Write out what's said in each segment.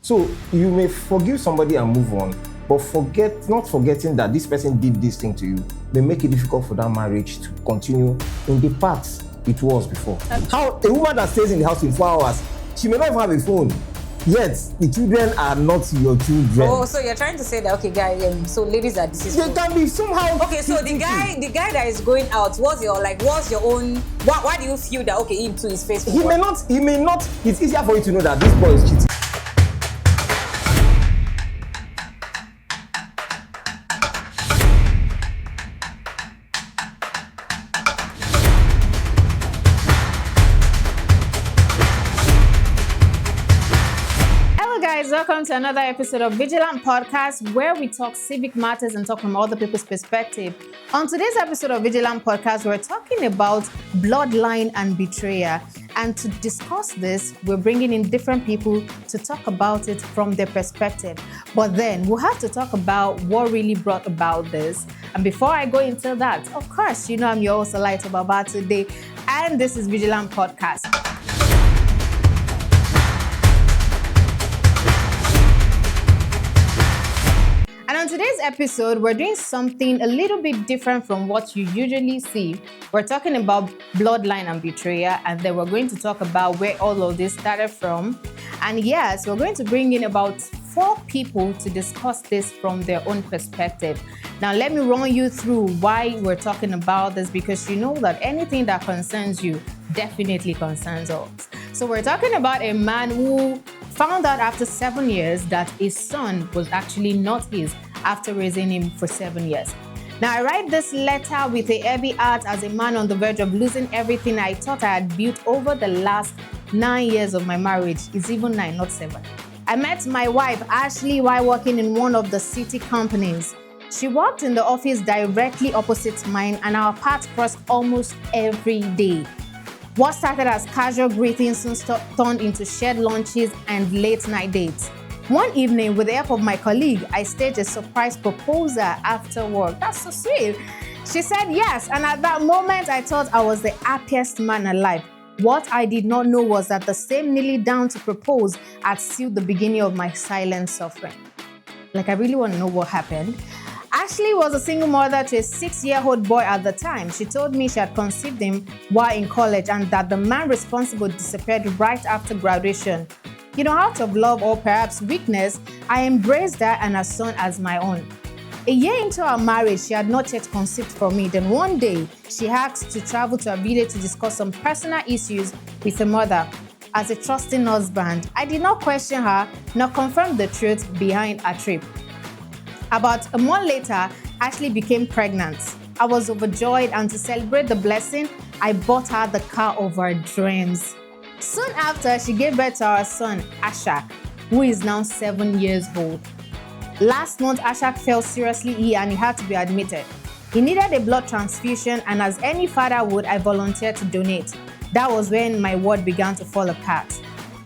So you may forgive somebody and move on, but not forgetting that this person did this thing to you may make it difficult for that marriage to continue in the path it was before. How a woman that stays in the house 24 hours, she may not even have a phone, yet the children are not your children. Oh, so you're trying to say that, okay, guys, so ladies are deceitful. They can be somehow. Okay, so the guy that is going out, what's your own, why do you feel that, okay, him too is faithful? He may not, it's easier for you to know that this boy is cheating. Welcome to another episode of Veegilants Podcast, where we talk civic matters and talk from other people's perspective. On today's episode of Veegilants Podcast, we're talking about bloodline and betrayal. And to discuss this, we're bringing in different people to talk about it from their perspective. But then we'll have to talk about what really brought about this. And before I go into that, of course, you know I'm your host, Alaito Baba today, and this is Veegilants Podcast. And on today's episode, we're doing something a little bit different from what you usually see. We're talking about bloodline and betrayal, and then we're going to talk about where all of this started from. And yes, we're going to bring in about 4 people to discuss this from their own perspective. Now, let me run you through why we're talking about this, because you know that anything that concerns you definitely concerns us. So we're talking about a man who found out after 7 years that his son was actually not his after raising him for 7 years. Now, I write this letter with a heavy heart as a man on the verge of losing everything I thought I had built over the last 9 years of my marriage. It's even 9, not 7. I met my wife, Ashley, while working in one of the city companies. She worked in the office directly opposite mine, and our paths crossed almost every day. What started as casual greetings soon turned into shared lunches and late night dates. One evening, with the help of my colleague, I staged a surprise proposal after work. That's so sweet. She said yes, and at that moment, I thought I was the happiest man alive. What I did not know was that the same kneeling down to propose had sealed the beginning of my silent suffering. Like, I really want to know what happened. Ashley was a single mother to a 6-year-old boy at the time. She told me she had conceived him while in college and that the man responsible disappeared right after graduation. You know, out of love or perhaps weakness, I embraced her and her son as my own. A year into our marriage, she had not yet conceived for me. Then one day, she asked to travel to her village to discuss some personal issues with her mother. As a trusting husband, I did not question her nor confirm the truth behind her trip. About a month later, Ashley became pregnant. I was overjoyed, and to celebrate the blessing, I bought her the car of her dreams. Soon after, she gave birth to our son, Ashak, who is now 7 years old. Last month, Ashak fell seriously ill and he had to be admitted. He needed a blood transfusion, and as any father would, I volunteered to donate. That was when my world began to fall apart.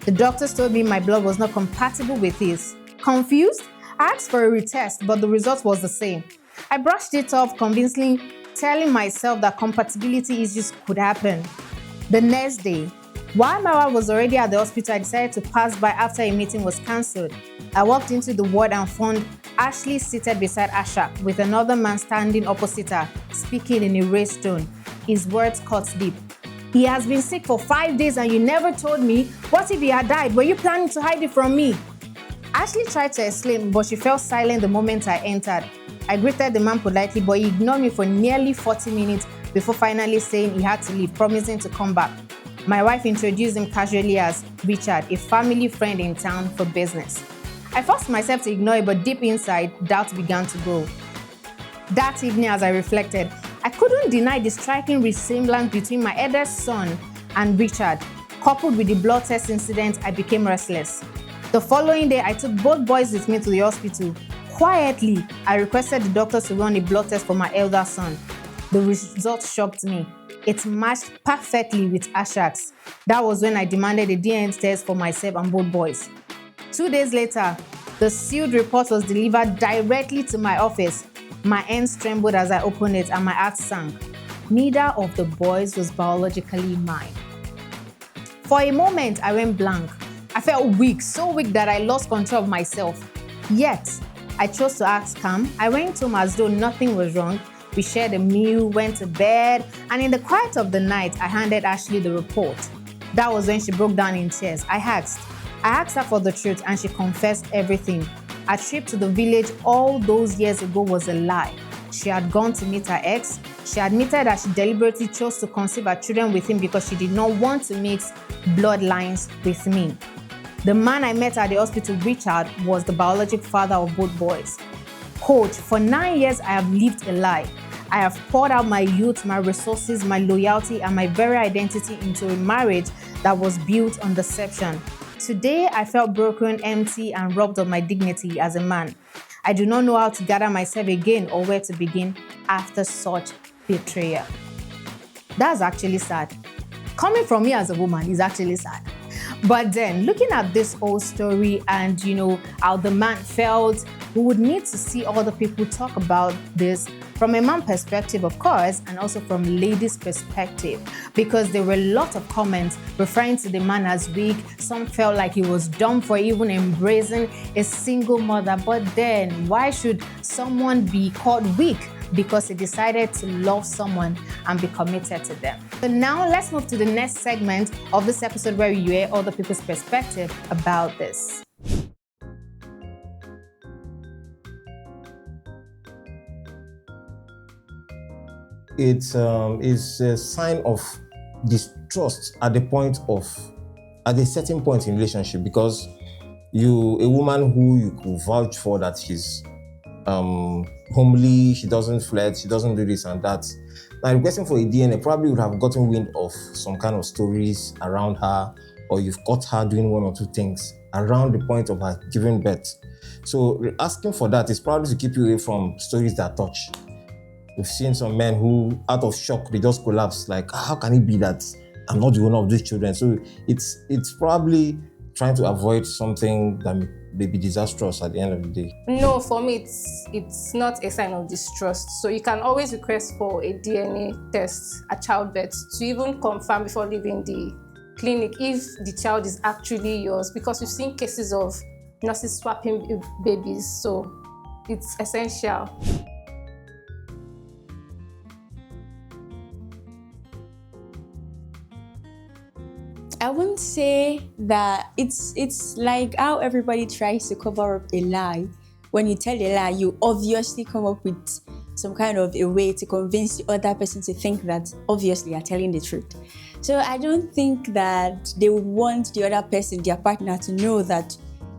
The doctors told me my blood was not compatible with his. Confused? I asked for a retest, but the result was the same. I brushed it off, convincingly telling myself that compatibility issues could happen. The next day, while my wife was already at the hospital, I decided to pass by after a meeting was cancelled. I walked into the ward and found Ashley seated beside Ashak, with another man standing opposite her, speaking in a raised tone. His words cut deep. "He has been sick for 5 days and you never told me. What if he had died? Were you planning to hide it from me?" Ashley tried to exclaim, but she fell silent the moment I entered. I greeted the man politely, but he ignored me for nearly 40 minutes before finally saying he had to leave, promising to come back. My wife introduced him casually as Richard, a family friend in town for business. I forced myself to ignore it, but deep inside, doubt began to grow. That evening, as I reflected, I couldn't deny the striking resemblance between my eldest son and Richard. Coupled with the blood test incident, I became restless. The following day, I took both boys with me to the hospital. Quietly, I requested the doctors to run a blood test for my elder son. The result shocked me. It matched perfectly with Ashak's. That was when I demanded a DNA test for myself and both boys. 2 days later, the sealed report was delivered directly to my office. My hands trembled as I opened it and my heart sank. Neither of the boys was biologically mine. For a moment, I went blank. I felt weak, so weak that I lost control of myself. Yet, I chose to act calm. I went home as though nothing was wrong. We shared a meal, went to bed, and in the quiet of the night, I handed Ashley the report. That was when she broke down in tears. I asked her for the truth, and she confessed everything. Our trip to the village all those years ago was a lie. She had gone to meet her ex. She admitted that she deliberately chose to conceive her children with him because she did not want to mix bloodlines with me. The man I met at the hospital, Richard, was the biological father of both boys. Coach, for 9 years, I have lived a lie. I have poured out my youth, my resources, my loyalty, and my very identity into a marriage that was built on deception. Today, I felt broken, empty, and robbed of my dignity as a man. I do not know how to gather myself again or where to begin after such betrayal. That's actually sad. Coming from me as a woman is actually sad. But then, looking at this whole story and, how the man felt, we would need to see other people talk about this from a man perspective, of course, and also from a lady's perspective, because there were a lot of comments referring to the man as weak. Some felt like he was dumb for even embracing a single mother. But then, why should someone be called weak? Because he decided to love someone and be committed to them. So now let's move to the next segment of this episode where you hear other people's perspective about this. It is a sign of distrust at a certain point in relationship, because a woman who you could vouch for that she's homely, she doesn't flirt, she doesn't do this and that. Now, requesting for a DNA probably would have gotten wind of some kind of stories around her, or you've caught her doing one or two things around the point of her giving birth. So asking for that is probably to keep you away from stories that touch. We've seen some men who, out of shock, they just collapse. Like, how can it be that I'm not the owner of these children? So it's probably trying to avoid something that may be disastrous at the end of the day. No, for me, it's not a sign of distrust. So you can always request for a DNA test at childbirth to even confirm before leaving the clinic if the child is actually yours, because we've seen cases of nurses swapping babies. So it's essential. I wouldn't say that it's like how everybody tries to cover up a lie. When you tell a lie, you obviously come up with some kind of a way to convince the other person to think that obviously you're telling the truth. So I don't think that they would want the other person, their partner, to know that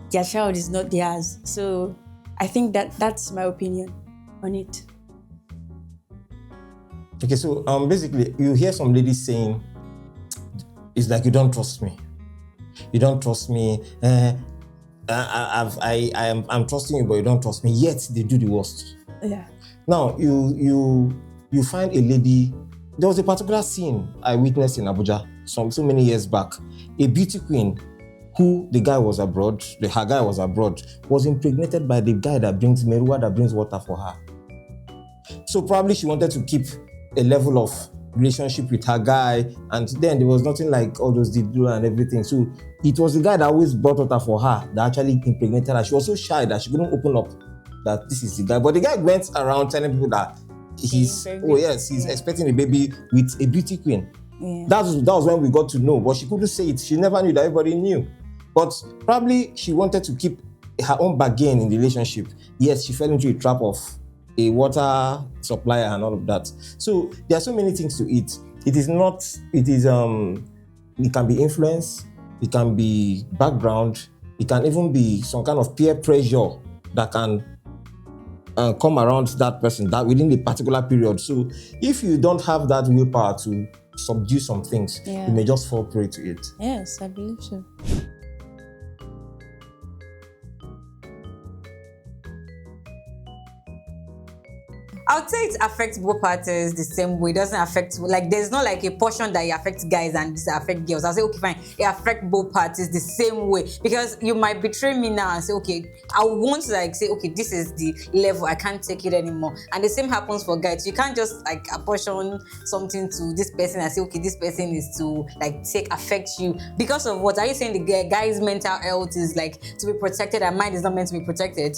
their child is not theirs. So I think that's my opinion on it. Okay, so basically you hear some ladies saying, it's like, you don't trust me. You don't trust me. I'm trusting you, but you don't trust me. Yet they do the worst. Yeah. Now you find a lady. There was a particular scene I witnessed in Abuja so many years back. A beauty queen who the guy was abroad, her guy was abroad, was impregnated by the guy that brings Merua, that brings water for her. So probably she wanted to keep a level of relationship with her guy, and then there was nothing like all those diddle and everything. So it was the guy that always brought water for her that actually impregnated her. She was so shy that she couldn't open up that this is the guy. But the guy went around telling people that he's expecting a baby with a beauty queen. Yeah. That was when we got to know, but she couldn't say it. She never knew that everybody knew. But probably she wanted to keep her own bargain in the relationship. Yes, she fell into a trap of a water supplier and all of that. So there are so many things to it. It can be influence, it can be background, it can even be some kind of peer pressure that can come around that person that within the particular period. So if you don't have that willpower to subdue some things, you may just fall prey to it. Yes, I believe so. I'll say it affects both parties the same way. It doesn't affect, like, there's not like a portion that it affects guys and this affects girls. I'll say, okay, fine, it affects both parties the same way. Because you might betray me now and say, okay, I want to like say, okay, this is the level, I can't take it anymore. And the same happens for guys. You can't just like apportion something to this person and say, okay, this person is to like affect you. Because of what? Are you saying the guy's mental health is like to be protected and mine is not meant to be protected?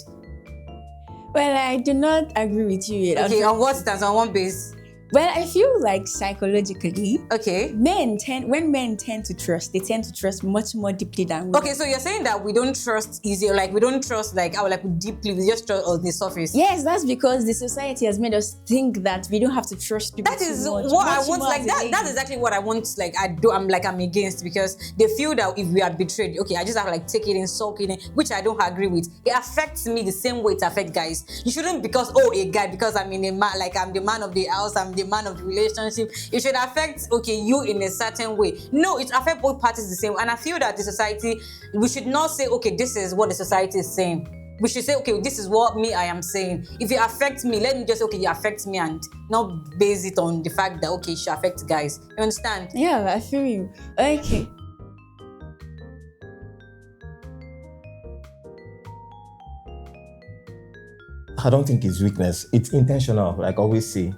Well, I do not agree with you yet. Okay, on what stance? On one base? Well, I feel like psychologically, okay, when men tend to trust, they tend to trust much more deeply than women. Okay, so you're saying that we don't trust easy, like we don't trust like deeply, we just trust on the surface. Yes, that's because the society has made us think that we don't have to trust people. That is much, what I want. Like that's exactly what I want. Like I'm against, because they feel that if we are betrayed, okay, I just have to like take it in, soak it in, which I don't agree with. It affects me the same way it affects guys. You shouldn't because a guy, because I'm in a man, like I'm the man of the house, I'm the man of the relationship, it should affect you in a certain way. No, it affects both parties the same. And I feel that the society, we should not say, okay, this is what the society is saying. We should say, okay, this is what I am saying. If it affects me, let me just say, okay, you affect me, and not base it on the fact that, okay, it should affect guys. You understand? Yeah, I feel you. Okay. I don't think it's weakness. It's intentional, like I always say.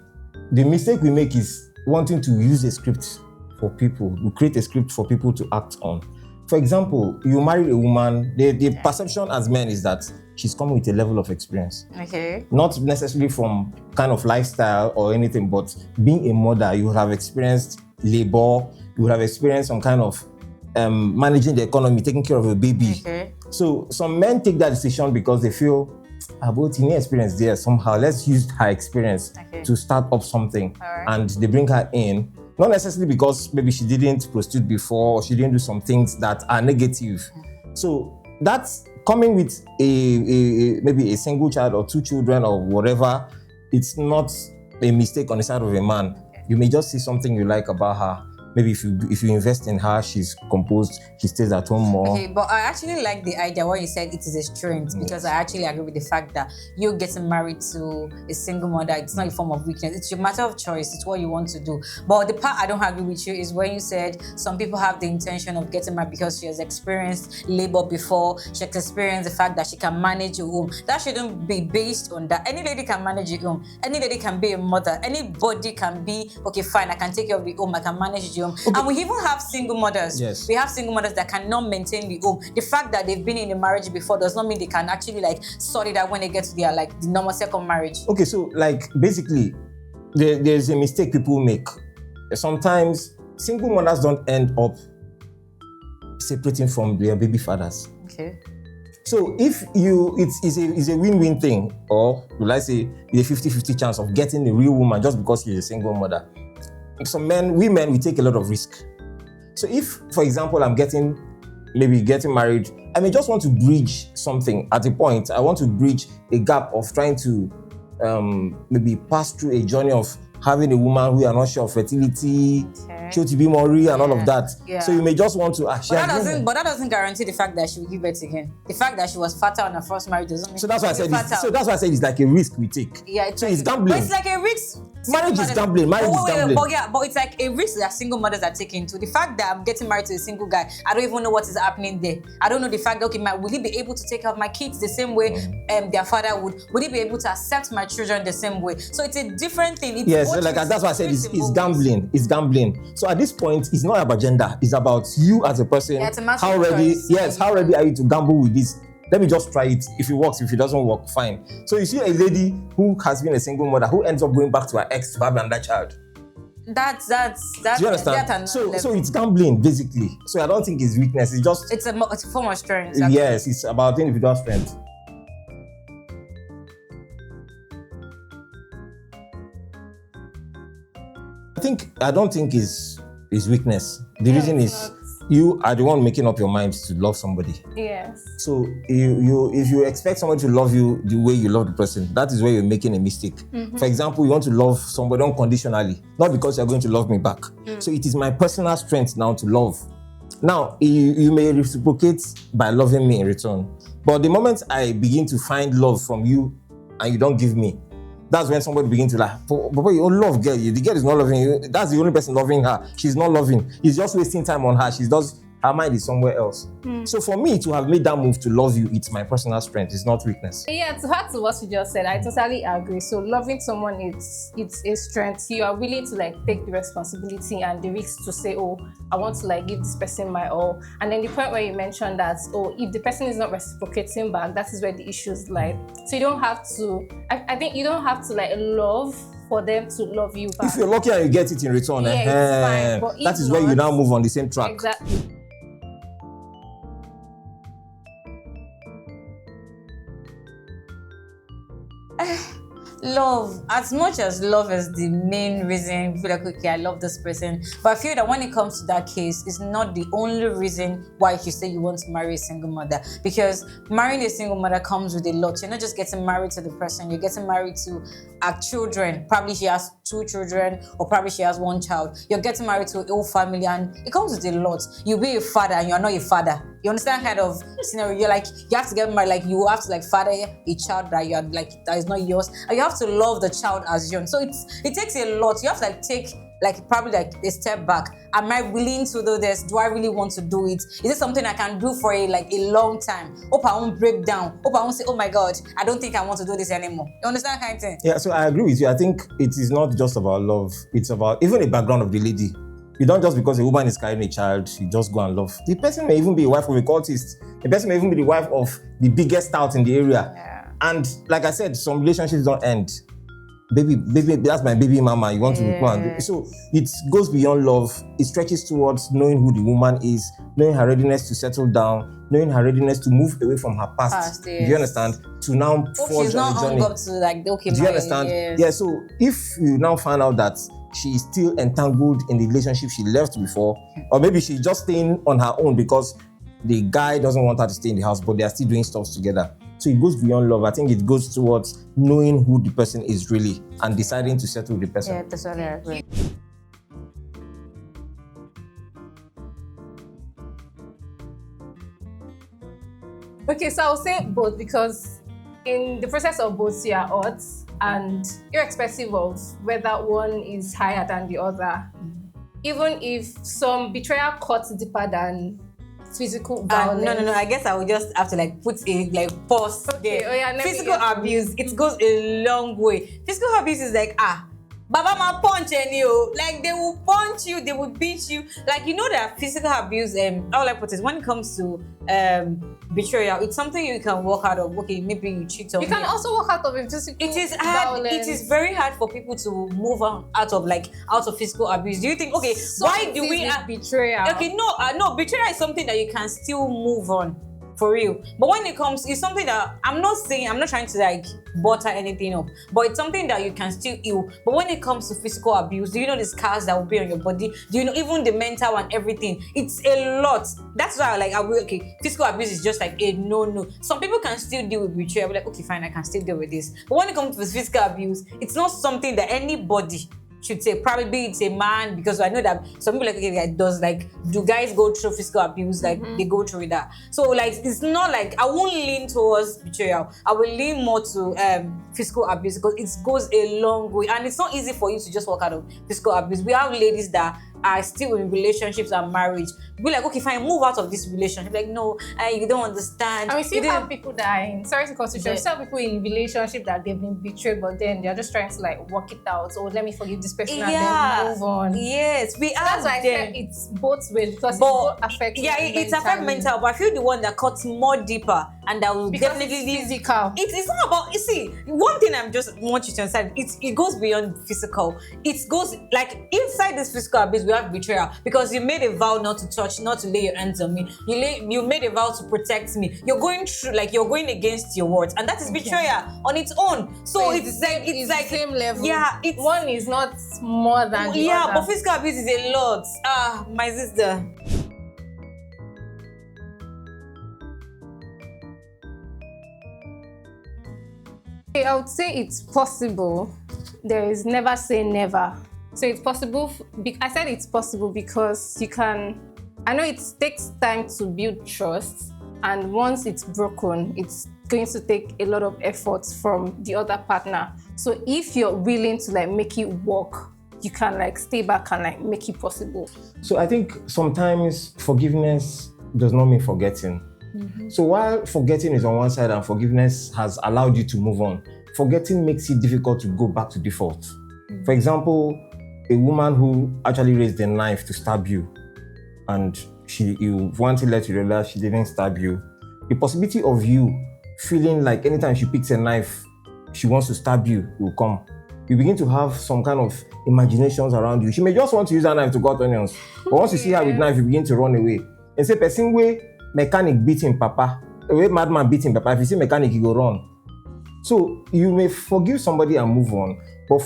The mistake we make is wanting to use a script for people. We create a script for people to act on. For example, you marry a woman, the perception as men is that she's coming with a level of experience. Okay. Not necessarily from kind of lifestyle or anything, but being a mother, you have experienced labor, you have experienced some kind of managing the economy, taking care of a baby. Okay. So some men take that decision because they feel, about any experience there somehow, let's use her experience to start up something. Right. And they bring her in, not necessarily because maybe she didn't prostitute before or she didn't do some things that are negative. So that's coming with maybe a single child or two children or whatever. It's not a mistake on the side of a man. You may just see something you like about her. Maybe if you invest in her, she's composed, she stays at home more. Okay, but I actually like the idea when you said it is a strength, because I actually agree with the fact that you getting married to a single mother, it's not a form of weakness. It's your matter of choice. It's what you want to do. But the part I don't agree with you is when you said some people have the intention of getting married because she has experienced labor before, she has experienced the fact that she can manage a home. That shouldn't be based on that. Any lady can manage a home. Any lady can be a mother. Anybody can be, okay, fine, I can take care of the home, I can manage the home. Okay. And we even have single mothers. Yes. We have single mothers that cannot maintain the home. The fact that they've been in a marriage before does not mean they can actually like sort it out when they get to their like the normal second marriage. Okay, so like basically, there's a mistake people make. Sometimes single mothers don't end up separating from their baby fathers. Okay. So if it's a win-win thing, or will I say it's a 50-50 chance of getting a real woman just because she's a single mother. Some we take a lot of risk. So if, for example, I'm getting married, I may just want to bridge something at a point. I want to bridge a gap of trying to maybe pass through a journey of having a woman who are not sure of fertility, show to be more real and all of that. Yeah. So you may just want to but that doesn't guarantee the fact that she will give birth again. The fact that she was fertile in her first marriage doesn't mean. So that's why I said it's like a risk we take. Yeah, it's gambling. But it's like a risk. Marriage is gambling. Marriage is gambling. But it's like a risk that single mothers are taking. To the fact that I'm getting married to a single guy, I don't even know what is happening there. I don't know the fact that will he be able to take care of my kids the same way their father would? Would he be able to accept my children the same way? So it's a different thing. Yes, that's why I said it's gambling. It's gambling. So at this point, it's not about gender. It's about you as a person. Yeah, it's a matter how of ready? choice. Yes, how ready are you to gamble with this? Let me just try it. If it works, if it doesn't work, fine. So you see a lady who has been a single mother who ends up going back to her ex to have another child. That's Do you understand? So it's gambling basically. So I don't think it's weakness. It's a form of strength. Yes, it's about individual strength. I don't think it's weakness. The reason is you are the one making up your mind to love somebody. Yes. So if you expect someone to love you the way you love the person, that is where you're making a mistake. Mm-hmm. For example, you want to love somebody unconditionally, not because you're going to love me back. So it is my personal strength now to love. Now, you may reciprocate by loving me in return. But the moment I begin to find love from you and you don't give me, That's when somebody begins to like, but you love girl. The girl is not loving you. That's the only person loving her. She's not loving. He's just wasting time on her. Her mind is somewhere else. So for me to have made that move to love you, it's my personal strength. It's not weakness. Yeah, to add to what you just said, I totally agree. So loving someone, it's a strength. You are willing to like take the responsibility and the risk to say, oh, I want to like give this person my all. And then the point where you mentioned that, oh, if the person is not reciprocating back, that is where the issues lie. So you don't have to. I think you don't have to like love for them to love you back. If you're lucky and you get it in return, yeah, it's fine. But that is where you now move on the same track. Exactly. Love, as much as love is the main reason you feel like, okay, I love this person, but I feel that when it comes to that case, it's not the only reason why you say you want to marry a single mother, because marrying a single mother comes with a lot. You're not just getting married to the person, you're getting married to her children. Probably she has 2 children, or probably she has 1 child. You're getting married to a whole family, and it comes with a lot. You'll be a father and you're not a father. You understand kind of scenario? You're like, you have to get married, like you have to like father a child that you're like that is not yours, and you have to love the child as yours. So it takes a lot. You have to like take like probably like a step back. Am I willing to do this? Do I really want to do it? Is it something I can do for a long time? Hope I won't break down. Hope I won't say, oh my God, I don't think I want to do this anymore. You understand kind of thing? Yeah, so I agree with you. I think it is not just about love. It's about even the background of the lady. You don't just because a woman is carrying a child, you just go and love. The person may even be a wife of a cultist. The person may even be the wife of the biggest tout in the area. Yeah. And like I said, some relationships don't end. Baby, that's my baby mama. You want to go and do. So it goes beyond love. It stretches towards knowing who the woman is, knowing her readiness to settle down, knowing her readiness to move away from her past. Yes. Do you understand? To now forge she's on not the journey. hung up to like, okay, Do you understand? Yes. Yeah. So if you now find out that she is still entangled in the relationship she left before, or maybe she's just staying on her own because the guy doesn't want her to stay in the house, but they are still doing stuff together. So it goes beyond love. I think it goes towards knowing who the person is really and deciding to settle with the person. Yeah, that's what I agree. Okay, so I'll say both, because in the process of both, you are odds, and irrespective of whether one is higher than the other, even if some betrayal cuts deeper than physical violence. No. I guess I would just have to like put a like pause there. Oh yeah, Physical abuse, it goes a long way. Physical abuse is like Baba ma punch any like they will punch you, they will beat you. Like you know that physical abuse. All I put is when it comes to betrayal, it's something you can walk out of. Okay, maybe you cheat on. You can also walk out of it. It is hard. Violence. It is very hard for people to move on out of physical abuse. Do you think? Okay, So why do we betrayal? Okay, no. Betrayal is something that you can still move on. For real. But when it comes, it's something that I'm not trying to like butter anything up, but it's something that you can still heal. But when it comes to physical abuse, do you know the scars that will be on your body? Do you know even the mental and everything? It's a lot. That's why physical abuse is just like a no. Some people can still deal with betrayal. Like, okay, fine, I can still deal with this. But when it comes to physical abuse, it's not something that anybody should say. Probably it's a man, because I know that some people like, okay, do guys go through physical abuse? Like they go through that. So like it's not like I won't lean towards betrayal. I will lean more to physical abuse, because it goes a long way, and it's not easy for you to just walk out of physical abuse. We have ladies that are still in relationships and marriage. Be like, okay, fine, move out of this relationship. Like, no, you don't understand. And we still have people that are in, sorry to cut you short, we still have people in relationship that they've been betrayed, but then they're just trying to like work it out. So let me forgive this person and then move on. Yes, we have. That's why I said it's both ways, because it both affects. Yeah, it affects mental, but I feel the one that cuts more deeper and that will because definitely it's physical. It's not about. You see, one thing I'm just want you to understand. It goes beyond physical. It goes like inside this physical abuse, we have betrayal, because you made a vow not to touch, not to lay your hands on me. You made a vow to protect me. You're going through, like you're going against your words, and that is betrayal on its own. So it's like same level. Yeah, it's one is not more than the other. but physical abuse is a lot. My sister. I would say it's possible. There is never say never. So it's possible. I said it's possible because you can. I know it takes time to build trust, and once it's broken, it's going to take a lot of effort from the other partner. So if you're willing to like make it work, you can like stay back and like make it possible. So I think sometimes forgiveness does not mean forgetting. So while forgetting is on one side and forgiveness has allowed you to move on, forgetting makes it difficult to go back to default. For example, a woman who actually raised a knife to stab you, and you want to let you realize she didn't stab you, the possibility of you feeling like anytime she picks a knife, she wants to stab you will come. You begin to have some kind of imaginations around you. She may just want to use that knife to cut onions, but once you see her with knife, you begin to run away. And say, person way mechanic beating papa, the way madman beating papa, if you see mechanic, you go run. So you may forgive somebody and move on, but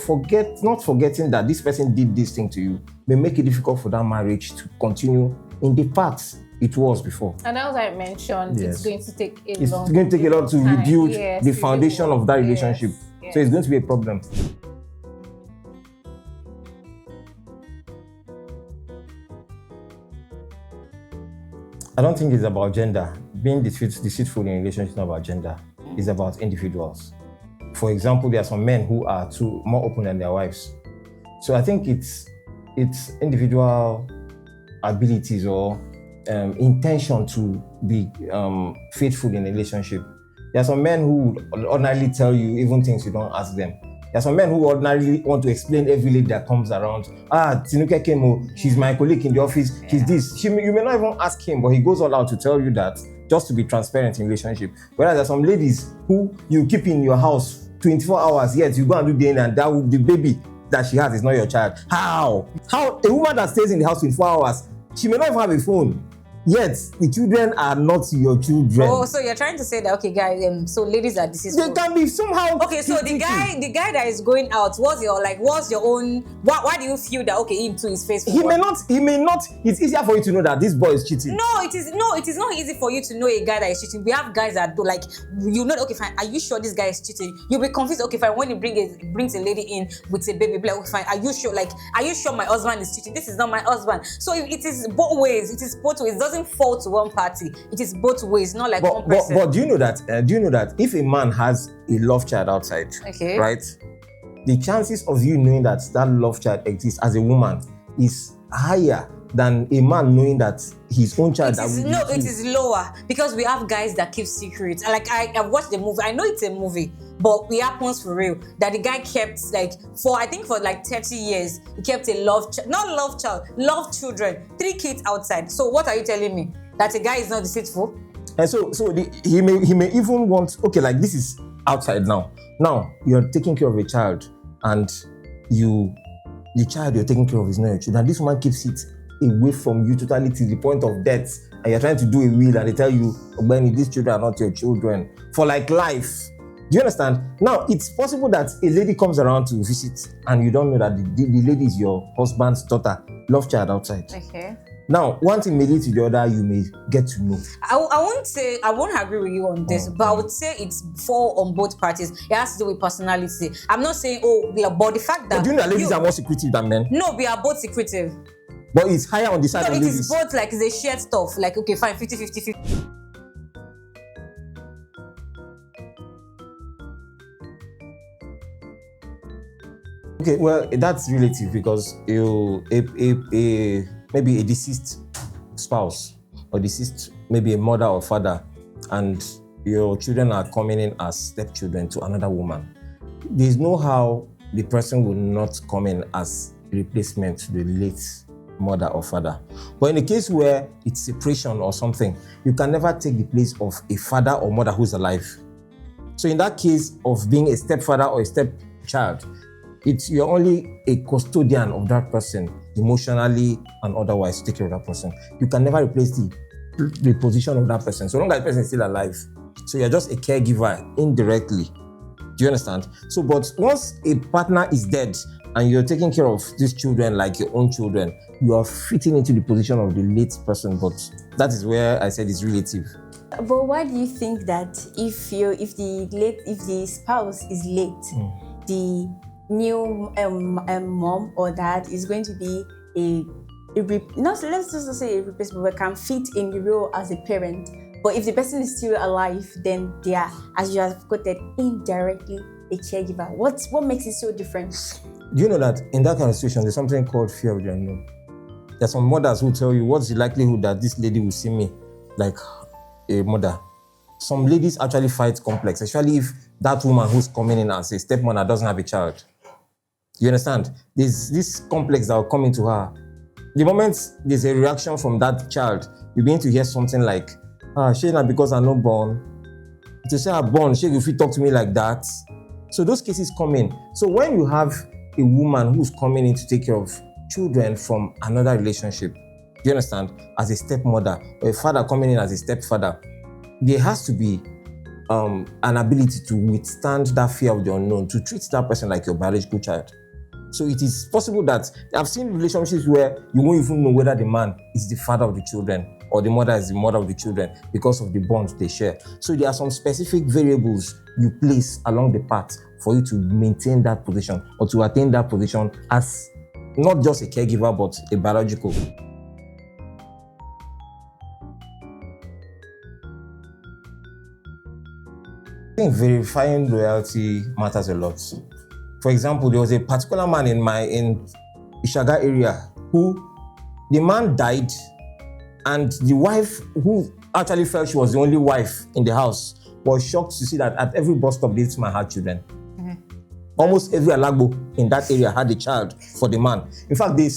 not forgetting that this person did this thing to you may make it difficult for that marriage to continue in the path it was before. And as I mentioned, Yes. it's going to take a It's long going to take a lot to time. rebuild Yes, the foundation of that relationship. Yes. So it's going to be a problem. I don't think it's about gender. Being deceitful in a relationship is not about gender. It's about individuals. For example, there are some men who are more open than their wives. So I think it's individual abilities or intention to be faithful in a relationship. There are some men who would ordinarily tell you even things you don't ask them. There are some men who ordinarily want to explain every lady that comes around. Tinuke Kemo, she's my colleague in the office, she's this. You may not even ask him, but he goes all out to tell you that just to be transparent in relationship. Whereas there are some ladies who you keep in your house 24 hours, yet you go and do DNA and the baby that she has is not your child. How? A woman that stays in the house 24 hours, she may not even have a phone. Yet the children are not your children. Oh, so you're trying to say that, okay, guys, so ladies are deceitful. They can be somehow. Okay, so the guy that is going out, what's your own? Why do you feel that him too is faithful? He may not. It's easier for you to know that this boy is cheating. No, it is not easy for you to know a guy that is cheating. We have guys that do okay, fine. Are you sure this guy is cheating? You'll be confused. Okay, fine. When he brings a lady in with a baby, be like, okay, fine. Are you sure? Are you sure my husband is cheating? This is not my husband. So it is both ways. It is both ways. It doesn't fall to one party. It is both ways, not like one person. But do you know that if a man has a love child outside, okay, right, the chances of you knowing that love child exists as a woman is higher than a man knowing that his own child. It is lower because we have guys that keep secrets. I've watched the movie. I know it's a movie, but it happens for real. That the guy kept for 30 years, he kept a love children, 3 kids outside. So what are you telling me? That a guy is not deceitful? And he may even want, okay, this is outside now. Now you're taking care of a child, and the child you're taking care of is not your child, and this woman keeps it away from you totally to the point of death, and you're trying to do a will, and they tell you, Benny, these children are not your children for life. Do you understand? Now it's possible that a lady comes around to visit, and you don't know that the lady is your husband's daughter, love child outside. Okay. Now, one thing may lead to the other, you may get to know. I won't agree with you on this, but I would say it's for on both parties. It has to do with personality. I'm not saying, but the fact that... But do you know that ladies are more secretive than men? No, we are both secretive. But it's higher on the side of ladies. It is both, it's a shared stuff. Okay, fine, 50-50. Okay, well, that's relative because maybe a deceased spouse or deceased, maybe a mother or father, and your children are coming in as stepchildren to another woman. There's no how the person will not come in as replacement to the late mother or father. But in a case where it's separation or something, you can never take the place of a father or mother who's alive. So in that case of being a stepfather or a stepchild, you're only a custodian of that person, emotionally and otherwise, to take care of that person. You can never replace the position of that person, so long as the person is still alive. So you're just a caregiver indirectly. Do you understand? So, but once a partner is dead and you're taking care of these children like your own children, you are fitting into the position of the late person. But that is where I said it's relative. But why do you think that if the spouse is late, the new mom or dad is going to be let's just say a replacement, but can fit in the role as a parent? But if the person is still alive, then they are, as you have quoted, indirectly a caregiver. What makes it so different? Do you know that in that kind of situation, there's something called fear of the unknown? There's some mothers who tell you, what's the likelihood that this lady will see me like a mother? Some ladies actually fight complex, especially if that woman who's coming in as a stepmother doesn't have a child. You understand? There's this complex that will come into her. The moment there's a reaction from that child, you begin to hear something like, she not because I'm not born. To say I'm born, she if you talk to me like that. So those cases come in. So when you have a woman who's coming in to take care of children from another relationship, do you understand? As a stepmother, or a father coming in as a stepfather, there has to be an ability to withstand that fear of the unknown, to treat that person like your biological child. So it is possible that I've seen relationships where you won't even know whether the man is the father of the children or the mother is the mother of the children because of the bond they share. So there are some specific variables you place along the path for you to maintain that position or to attain that position as not just a caregiver, but a biological. I think verifying loyalty matters a lot. For example, there was a particular man in Ishaga area who the man died, and the wife, who actually felt she was the only wife in the house, was shocked to see that at every bus stop this man had children. Almost every alagbo in that area had a child for the man. In fact, they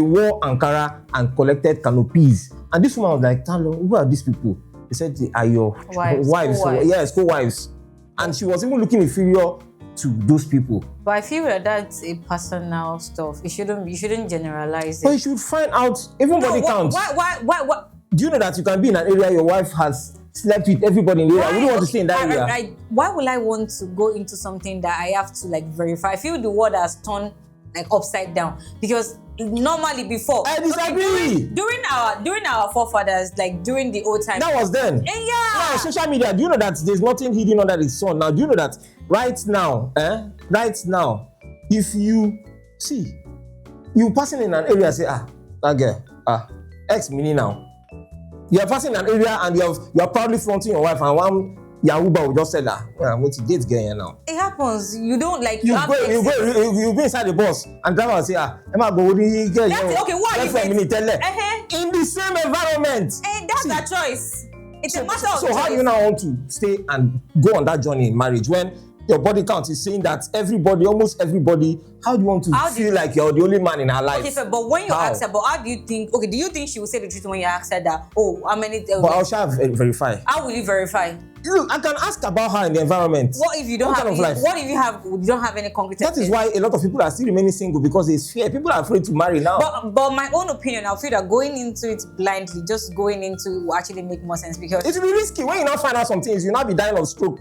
wore Ankara and collected canopies. And this woman was like, Talo, who are these people? They said, they are your wives. Yes, co-wives. And she was even looking inferior to those people. But I feel that that's a personal stuff. You shouldn't generalize it. But you should find out, everybody counts. Why? Do you know that you can be in an area your wife has slept with everybody in the area? I wouldn't want to stay in that area. Why will I want to go into something that I have to like verify? I feel the world has turned like upside down, because normally before, I disagree. During our forefathers, like during the old times, that was then. Yeah. Now, social media, do you know that there's nothing hidden under the sun? Now, do you know that right now, if you see, you passing in an area, say, that girl, ex mini now. You are passing an area and you are proudly flaunting your wife, and one Yahuba will just say that, I'm going to date girl here now. It happens. You don't like you go inside the bus and driver will say, Emma go with girl. Okay, what are you in the same environment? That's a choice. It's a matter of choice. So how do you now want to stay and go on that journey in marriage when your body count is saying that almost everybody, how do you want to feel like you're the only man in her life? Okay, but when you ask her, but how do you think, do you think she will say the truth when you ask her that, how many? But I'll shall verify. How will you verify? Look, I can ask about her in the environment. What if you don't have? What if you don't have any concrete? That is why a lot of people are still remaining single, because there's fear. People are afraid to marry now. But my own opinion, I feel that going into it blindly, just going into it will actually make more sense, because it will be risky. When you now find out some things, you'll not be dying of stroke.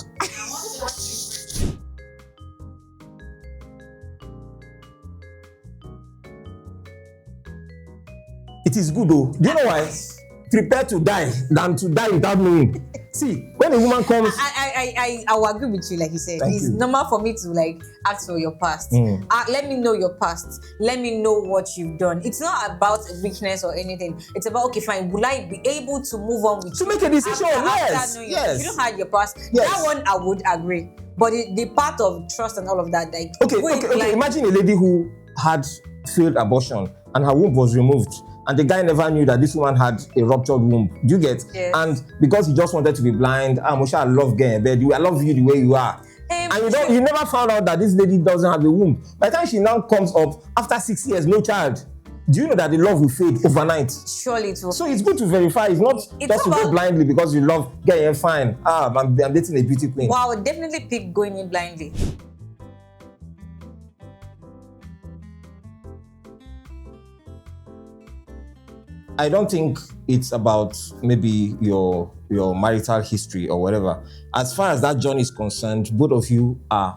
It is good though. Do you know why? Prepare to die than to die without knowing. See, when a woman comes, I will agree with you, like you said. It's normal for me to like ask for your past. Let me know your past. Let me know what you've done. It's not about weakness or anything. It's about, okay, fine, will I be able to move on with to make a decision? Yes. If you don't have your past, that one I would agree. But the part of trust and all of that, like okay. Imagine a lady who had failed abortion and her womb was removed, and the guy never knew that this woman had a ruptured womb. Do you get? Yes. And because he just wanted to be blind, Moshe, I love getting in bed. I love you the way you are. And you never found out that this lady doesn't have a womb. By the time she now comes up after 6 years, no child. Do you know that the love will fade overnight? Surely it will. So it's good to verify. It's not just to go blindly because you love getting fine. I'm dating a beauty queen. Well, I would definitely pick going in blindly. I don't think it's about maybe your marital history or whatever. As far as that journey is concerned, both of you are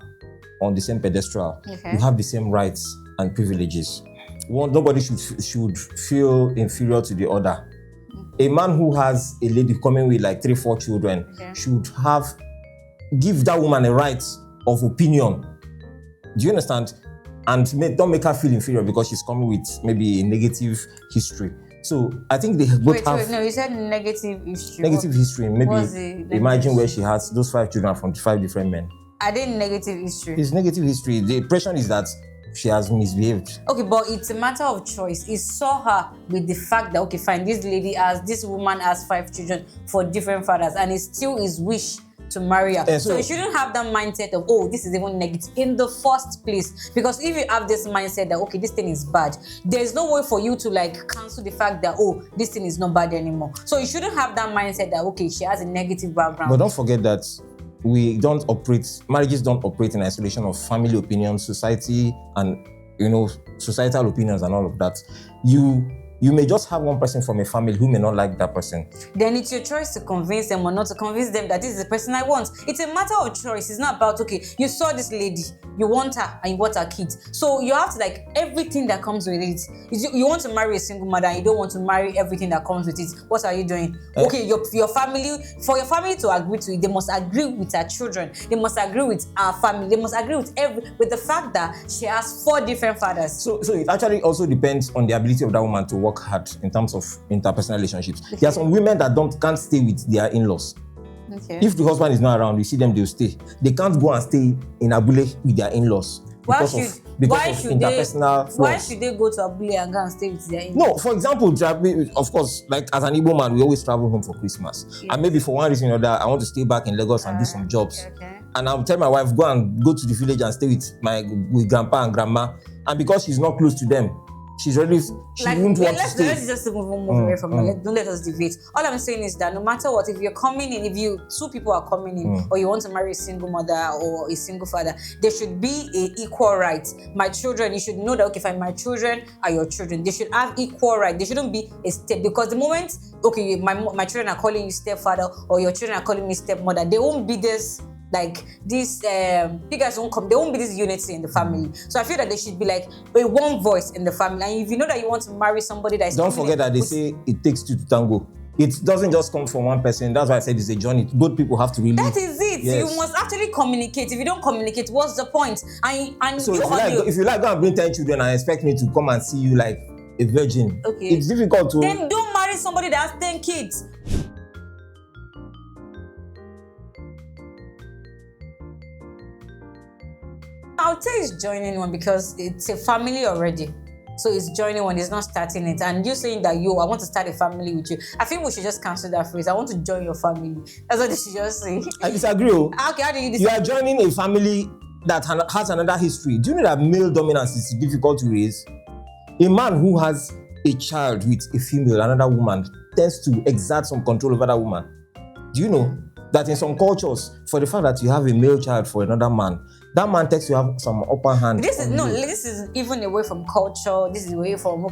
on the same pedestal. Okay. You have the same rights and privileges. Nobody should feel inferior to the other. A man who has a lady coming with like 3-4 children should give that woman a right of opinion. Do you understand? And don't make her feel inferior because she's coming with maybe a negative history. So I think they both have No, you said negative history. negative history. Maybe what's the imagine where she has those 5 children from 5 different men. I did negative history. It's negative history. The impression is that she has misbehaved. Okay, but it's a matter of choice. It saw her with the fact that, okay, fine, this woman has 5 children for different fathers, and it's still his wish to marry her. So you shouldn't have that mindset of, oh, this is even negative in the first place. Because if you have this mindset that, okay, this thing is bad, there's no way for you to like cancel the fact that, oh, this thing is not bad anymore. So you shouldn't have that mindset that, okay, she has a negative background. But don't forget that marriages don't operate in isolation of family opinions, society, and societal opinions and all of that. You may just have one person from a family who may not like that person. Then it's your choice to convince them or not to convince them that this is the person I want. It's a matter of choice. It's not about, okay, you saw this lady, you want her and you want her kids. So you have to like everything that comes with it. You want to marry a single mother and you don't want to marry everything that comes with it. What are you doing? Okay, your family, for your family to agree to it, they must agree with her children. They must agree with our family. They must agree with the fact that she has 4 different fathers. So it actually also depends on the ability of that woman to work hard in terms of interpersonal relationships. Okay. There are some women that can't stay with their in-laws. Okay. If the husband is not around, you see them, they'll stay. They can't go and stay in Abule with their in-laws because of interpersonal flaws. Why should they go to Abule and go and stay with their in-laws? No, for example, of course, like as an Igbo man, we always travel home for Christmas. Yes. And maybe for one reason or another, I want to stay back in Lagos and do some jobs. Okay. And I'll tell my wife, go to the village and stay with grandpa and grandma. And because she's not close to them, she won't want to stay. Let's just move away from that. Don't let us debate. All I'm saying is that no matter what, if you're coming in, if 2 people are coming in, or you want to marry a single mother or a single father, there should be an equal right. My children, you should know that, okay, fine, my children are your children. They should have equal right. There shouldn't be a step, because the moment, okay, my children are calling you stepfather or your children are calling me stepmother, there won't be this. Like this, you guys won't come. There won't be this unity in the family. So I feel that there should be like a one voice in the family. And if you know that you want to marry somebody that is, don't forget that they say it takes 2 to tango. It doesn't just come from one person. That's why I said it's a journey. Both people have to really. That is it. Yes. You must actually communicate. If you don't communicate, what's the point? So if you like, go and bring 10 children and expect me to come and see you like a virgin. Okay. It's difficult to. Then don't marry somebody that has 10 kids. I would say it's joining one because it's a family already. So it's joining one, it's not starting it. And you saying that I want to start a family with you. I think we should just cancel that phrase. I want to join your family. That's what they should just say. I disagree. Okay, how do you disagree? You are joining a family that has another history. Do you know that male dominance is difficult to raise? A man who has a child with a female, another woman, tends to exert some control over that woman. Do you know that in some cultures, for the fact that you have a male child for another man, that man takes to have some upper hand. This is even away from culture. This is away from,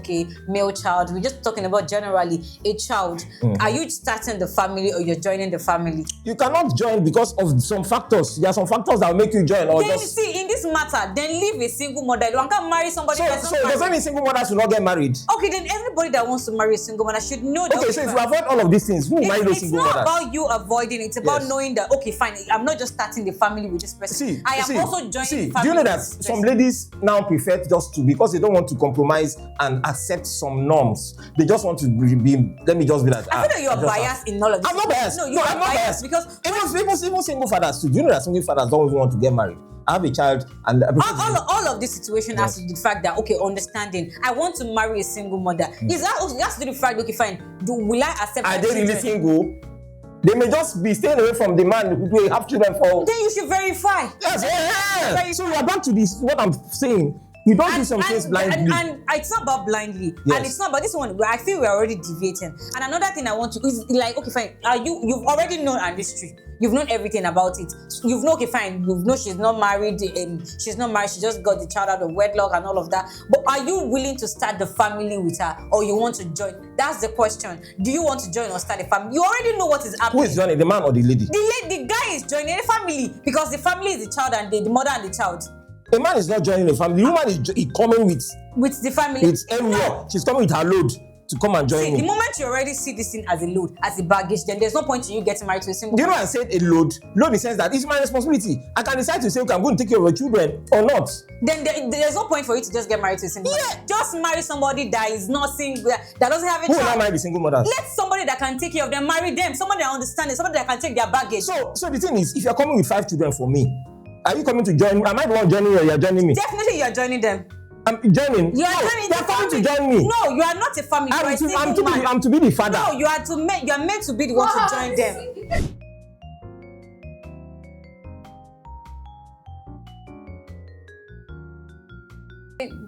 male child. We're just talking about generally a child. Are you starting the family or you're joining the family? You cannot join because of some factors. There are some factors that will make you join. Or then see, in this matter, then leave a single mother. You can't marry somebody that's not married. So does that mean single mothers will not get married? Okay, then everybody that wants to marry a single mother should know that. Okay, so if you avoid all of these things, who marry those single mothers? It's not about you avoiding it. It's about knowing that, okay, fine, I'm not just starting the family with this person. I am also joining the family. Do you know that some ladies now prefer because they don't want to compromise and accept some norms. They just want to be let me just be like. I feel that you are biased in all of this. I'm not biased. No, I'm not biased because even single fathers too. Do you know that single fathers don't even want to get married? I have a child and all of this situation has to do with the fact that, okay, understanding. I want to marry a single mother. Is that also has to do with the fact, okay, fine. Will I accept? Are they really single? They may just be staying away from the man who they have children for. Then you should verify. Yes, So we are back to this. What I'm saying. You don't do some things blindly. And it's not about blindly. Yes. And it's not about this one. I feel we're already deviating. And another thing I want to is like, okay, fine. You've already known our history. You've known everything about it. You've known, okay, fine. You've known she's not married. She's not married. She just got the child out of wedlock and all of that. But are you willing to start the family with her, or you want to join? That's the question. Do you want to join or start a family? You already know what is happening. Who is joining, the man or the lady? The guy is joining a family because the family is the child and the mother and the child. A man is not joining a family. The woman is coming with the family. It's everywhere. She's coming with her load. to come and join See, me. the moment you already see this thing as a load, as a baggage, then there's no point in you getting married to a single Do you know man. I said a load? Load in the sense that it's my responsibility. I can decide to say, okay, I'm going to take care of your children or not. Then there's no point for you to just get married to a single man. Just marry somebody that is not single, that doesn't have a Who will not child. marry the single mothers? Let somebody that can take care of them marry them. Somebody that understands, somebody that can take their baggage. So the thing is, if you're coming with 5 children for me, are you coming to join me? Am I the one joining you or you're joining me? Definitely you are joining them. I'm joining. You are No, joining they're the coming family. to join me. No, you are not a family. You are a single man. I'm to be the father. No, you are meant to be the one to join them.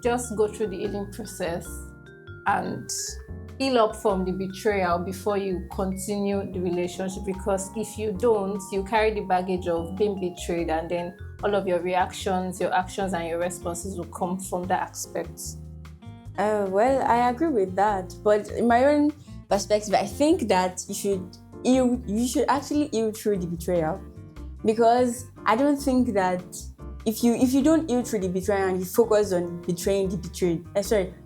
Just go through the healing process and heal up from the betrayal before you continue the relationship, because if you don't, you carry the baggage of being betrayed, and then all of your reactions, your actions, and your responses will come from that aspect. Well, I agree with that, but in my own perspective, I think that you should actually heal through the betrayal, because I don't think that if you don't heal through the betrayal and you focus on betraying the betrayed,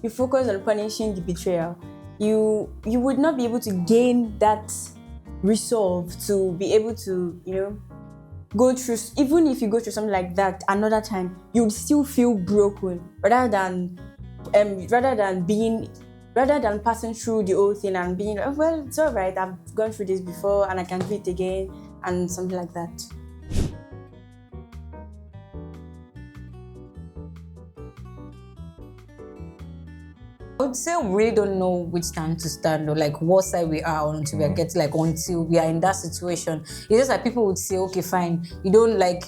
you focus on punishing the betrayal, you would not be able to gain that resolve to be able to, go through. Even if you go through something like that another time, you would still feel broken rather than passing through the whole thing and being like, oh, well, it's all right, I've gone through this before and I can do it again and something like that. I would say we really don't know which stand to stand or like what side we are on until we are getting until we are in that situation. It's just like people would say, okay, fine, you don't like.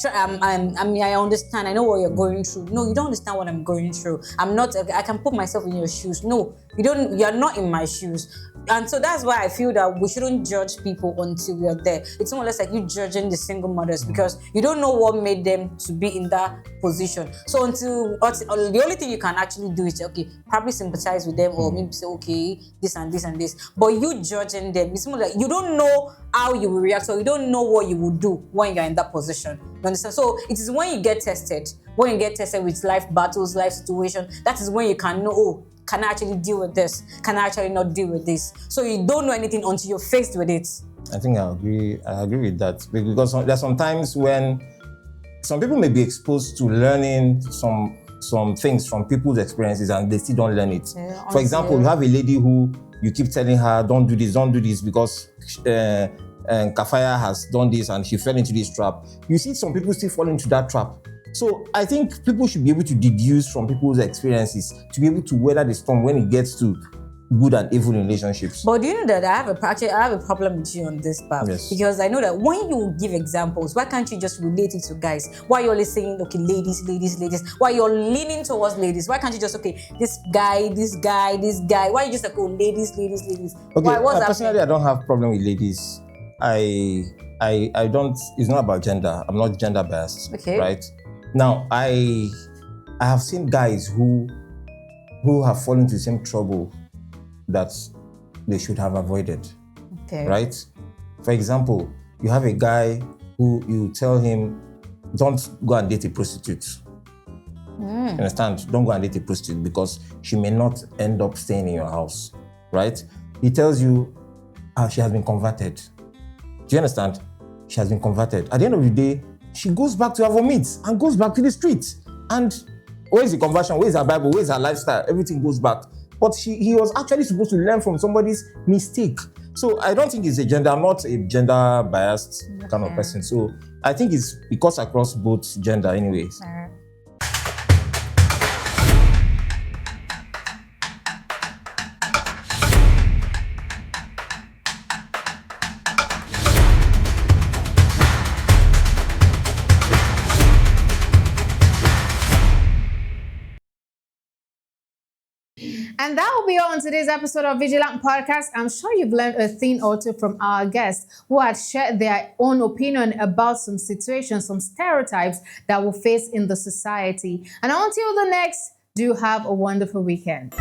I mean, I understand. I know what you're going through. No, you don't understand what I'm going through. I'm not. I can put myself in your shoes. No, you don't. You're not in my shoes. And so that's why I feel that we shouldn't judge people until we are there. It's more or less like you judging the single mothers because you don't know what made them to be in that position. So until the only thing you can actually do is probably sympathize with them or maybe say this and this and this. But you judging them, it's more like you don't know how you will react, or you don't know what you will do when you're in that position. You understand? So it is when you get tested, with life battles, life situation, that is when you can know, can I actually deal with this? Can I actually not deal with this? So you don't know anything until you're faced with it. I think I agree with that, because there's sometimes when some people may be exposed to learning some things from people's experiences and they still don't learn it. Yeah, for example, you have a lady who you keep telling her, don't do this because Kafaya has done this and she fell into this trap. You see some people still fall into that trap. So I think people should be able to deduce from people's experiences to be able to weather the storm when it gets to good and evil in relationships. But do you know that I have a problem with you on this part? Yes. Because I know that when you give examples, why can't you just relate it to guys? Why are you always saying, okay, ladies? Why you're leaning towards ladies? Why can't you just, this guy? Why you just like, ladies? Okay, Why, what's personally, I don't have problem with ladies. I don't, it's not about gender. I'm not gender biased. Okay. Right? Now, I have seen guys who have fallen into the same trouble that they should have avoided. Okay. Right? For example, you have a guy who you tell him, don't go and date a prostitute. You understand? Don't go and date a prostitute because she may not end up staying in your house. Right? He tells you she has been converted. Do you understand? She has been converted. At the end of the day, she goes back to her vomit and goes back to the street. And where is the conversion? Where is her Bible? Where is her lifestyle? Everything goes back. But he was actually supposed to learn from somebody's mistake. So I don't think it's a gender. I'm not a gender biased kind of person. So I think it's because across both gender anyways. And that will be all on today's episode of Veegilant Podcast. I'm sure you've learned a thing or two from our guests who had shared their own opinion about some situations, some stereotypes that we face in the society. And until the next, do have a wonderful weekend.